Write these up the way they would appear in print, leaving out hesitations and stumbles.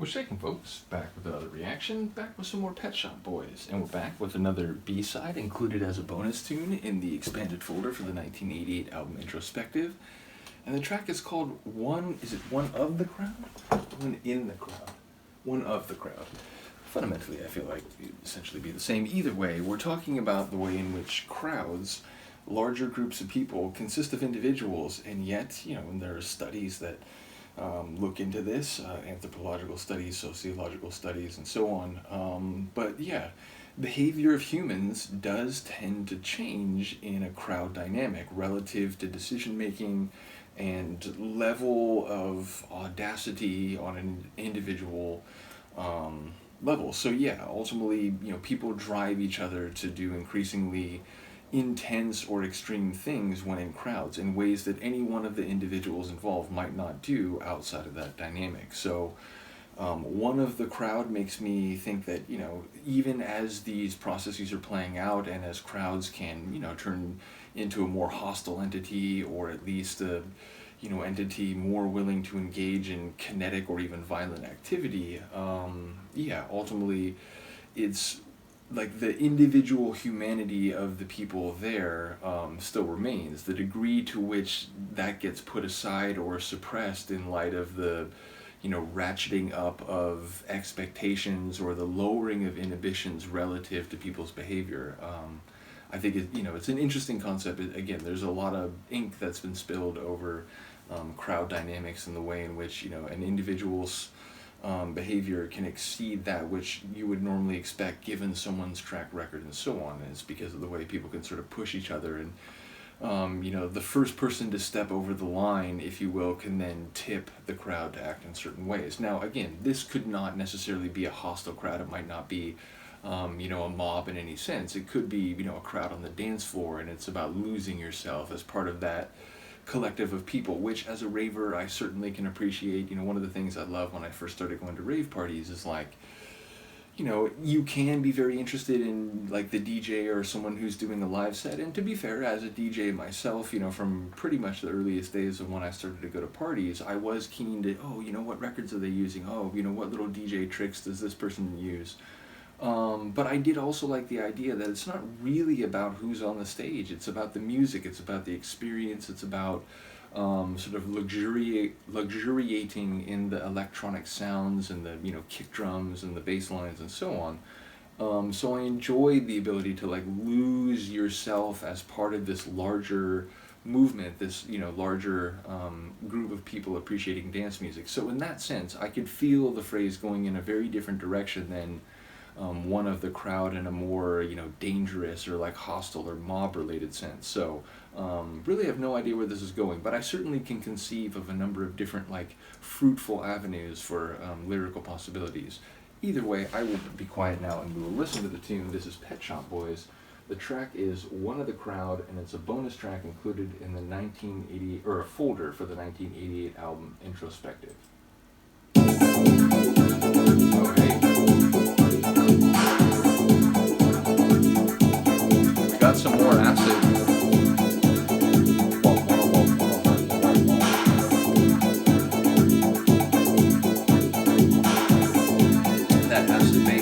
We're shaking, folks. Back with another reaction, back with some more Pet Shop Boys. And we're back with another B-side included as a bonus tune in the expanded folder for the 1988 album Introspective. And the track is called One of the Crowd? One in the Crowd. One of the Crowd. Fundamentally, I feel like it'd essentially be the same. Either way, we're talking about the way in which crowds, larger groups of people, consist of individuals, and yet, and there are studies that look into this, anthropological studies, sociological studies, and so on. But yeah, behavior of humans does tend to change in a crowd dynamic relative to decision making and level of audacity on an individual level. So yeah, ultimately, people drive each other to do increasingly intense or extreme things when in crowds in ways that any one of the individuals involved might not do outside of that dynamic. So one of the crowd makes me think that, even as these processes are playing out and as crowds can, turn into a more hostile entity, or at least a, entity more willing to engage in kinetic or even violent activity, ultimately it's like the individual humanity of the people there still remains. The degree to which that gets put aside or suppressed in light of the, ratcheting up of expectations or the lowering of inhibitions relative to people's behavior. I think it's an interesting concept. Again, there's a lot of ink that's been spilled over crowd dynamics and the way in which an individual's behavior can exceed that which you would normally expect given someone's track record and so on. And it's because of the way people can sort of push each other, and the first person to step over the line, if you will, can then tip the crowd to act in certain ways. Now again, this could not necessarily be a hostile crowd. It might not be a mob in any sense. It could be a crowd on the dance floor, and it's about losing yourself as part of that collective of people, which as a raver I certainly can appreciate. One of the things I love when I first started going to rave parties is you can be very interested in like the DJ or someone who's doing a live set. And to be fair, as a DJ myself, from pretty much the earliest days of when I started to go to parties, I was keen to, what records are they using? What little DJ tricks does this person use? But I did also like the idea that it's not really about who's on the stage. It's about the music. It's about the experience. It's about sort of luxuriating in the electronic sounds and the kick drums and the bass lines and so on. So I enjoyed the ability to lose yourself as part of this larger movement, this larger group of people appreciating dance music. So in that sense, I could feel the phrase going in a very different direction than one of the crowd in a more dangerous or hostile or mob related sense. So really have no idea where this is going, but I certainly can conceive of a number of different fruitful avenues for lyrical possibilities. Either way, I will be quiet now and we will listen to the tune. This is Pet Shop Boys. The track is One of the Crowd, and it's a bonus track included in the 1980 or a folder for the 1988 album Introspective. Oh hey. Got some more acid. That acid bass.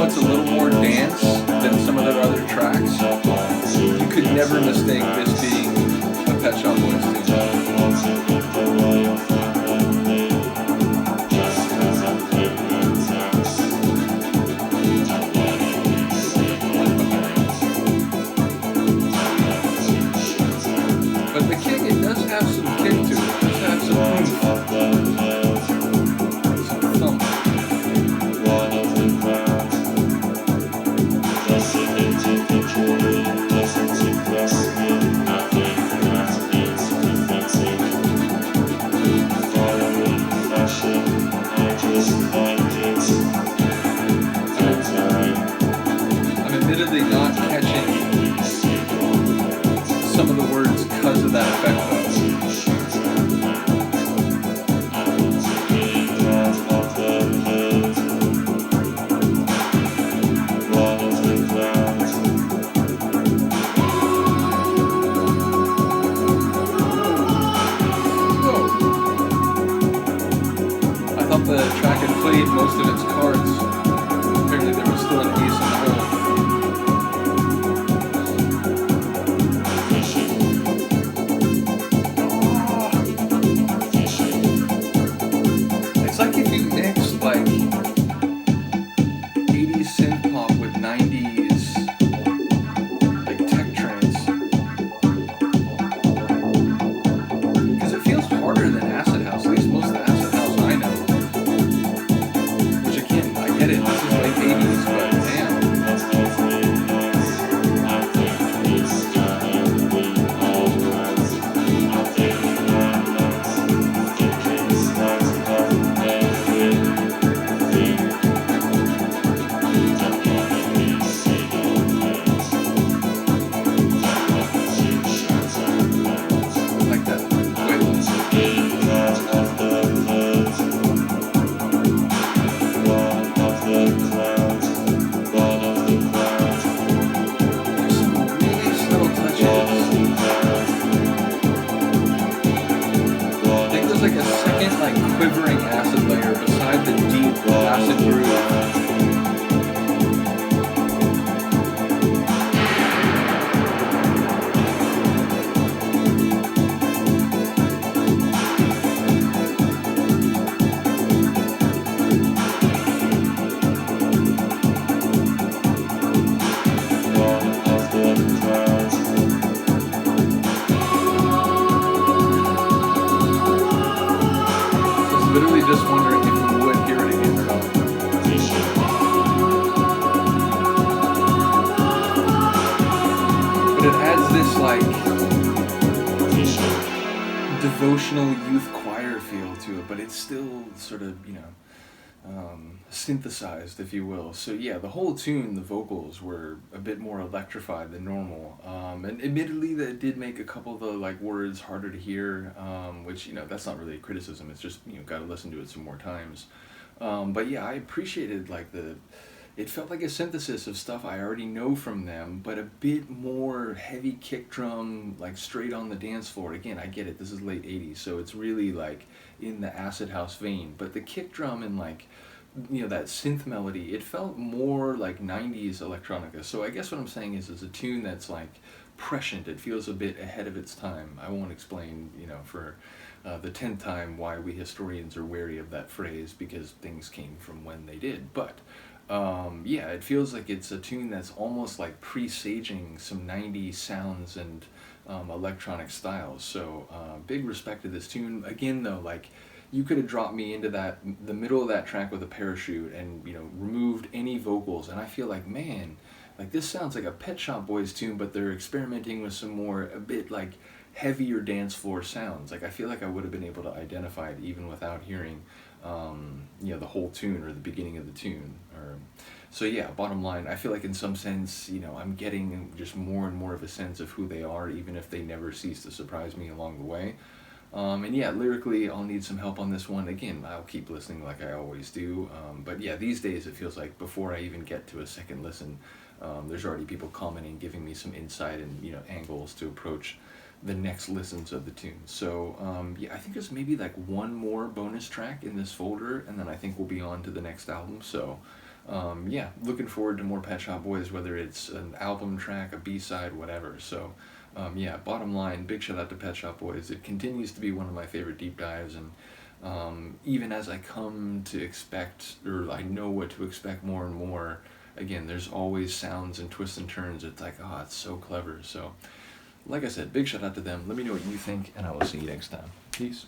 It's a little more dance than some of their other tracks. You could never mistake this being a Pet Shop Boys tune. But the kick, it does have some kick to it. It does have some oomph. some of the words because of that effect though. The track had played most of its cards. Apparently there was still an ace in the hole. It's like if you mix like 80s synth pop with 90s like tech trance. Because it feels harder than acid house, at least most of the acid house I know. This is late 80s, but damn. Like that. Like a second, like quivering acid layer beside the deep acid groove. Literally just wondering if we would hear it again or not. But it adds this like devotional youth choir feel to it, but it's still sort of, synthesized, if you will. So yeah, the whole tune, the vocals were a bit more electrified than normal. And admittedly that did make a couple of the like words harder to hear, which, that's not really a criticism. It's just, gotta listen to it some more times. But yeah, I appreciated like it felt like a synthesis of stuff I already know from them, but a bit more heavy kick drum, like straight on the dance floor. Again, I get it, this is late 80s, so it's really like in the acid house vein, but the kick drum and like, that synth melody, it felt more like 90s electronica. So I guess what I'm saying is it's a tune that's like prescient. It feels a bit ahead of its time. I won't explain, for the 10th time why we historians are wary of that phrase, because things came from when they did. But yeah, it feels like it's a tune that's almost like presaging some 90s sounds and electronic styles. So big respect to this tune. Again though, like, you could have dropped me into the middle of that track with a parachute and, removed any vocals, and I feel like, man, like this sounds like a Pet Shop Boys tune, but they're experimenting with some more, a bit like heavier dance floor sounds. Like I feel like I would have been able to identify it even without hearing, the whole tune or the beginning of the tune. So yeah, bottom line, I feel like in some sense, I'm getting just more and more of a sense of who they are, even if they never cease to surprise me along the way. And yeah, lyrically, I'll need some help on this one. Again, I'll keep listening like I always do. But yeah, these days it feels like before I even get to a second listen, there's already people commenting, giving me some insight and, angles to approach the next listens of the tune. So yeah, I think there's maybe like one more bonus track in this folder, and then I think we'll be on to the next album. So yeah, looking forward to more Pet Shop Boys, whether it's an album track, a B-side, whatever. So yeah, bottom line, big shout out to Pet Shop Boys. It continues to be one of my favorite deep dives, and even as I come to expect, or I know what to expect more and more, again, there's always sounds and twists and turns. It's like, oh, it's so clever. So like I said, big shout out to them. Let me know what you think, and I will see you next time. Peace.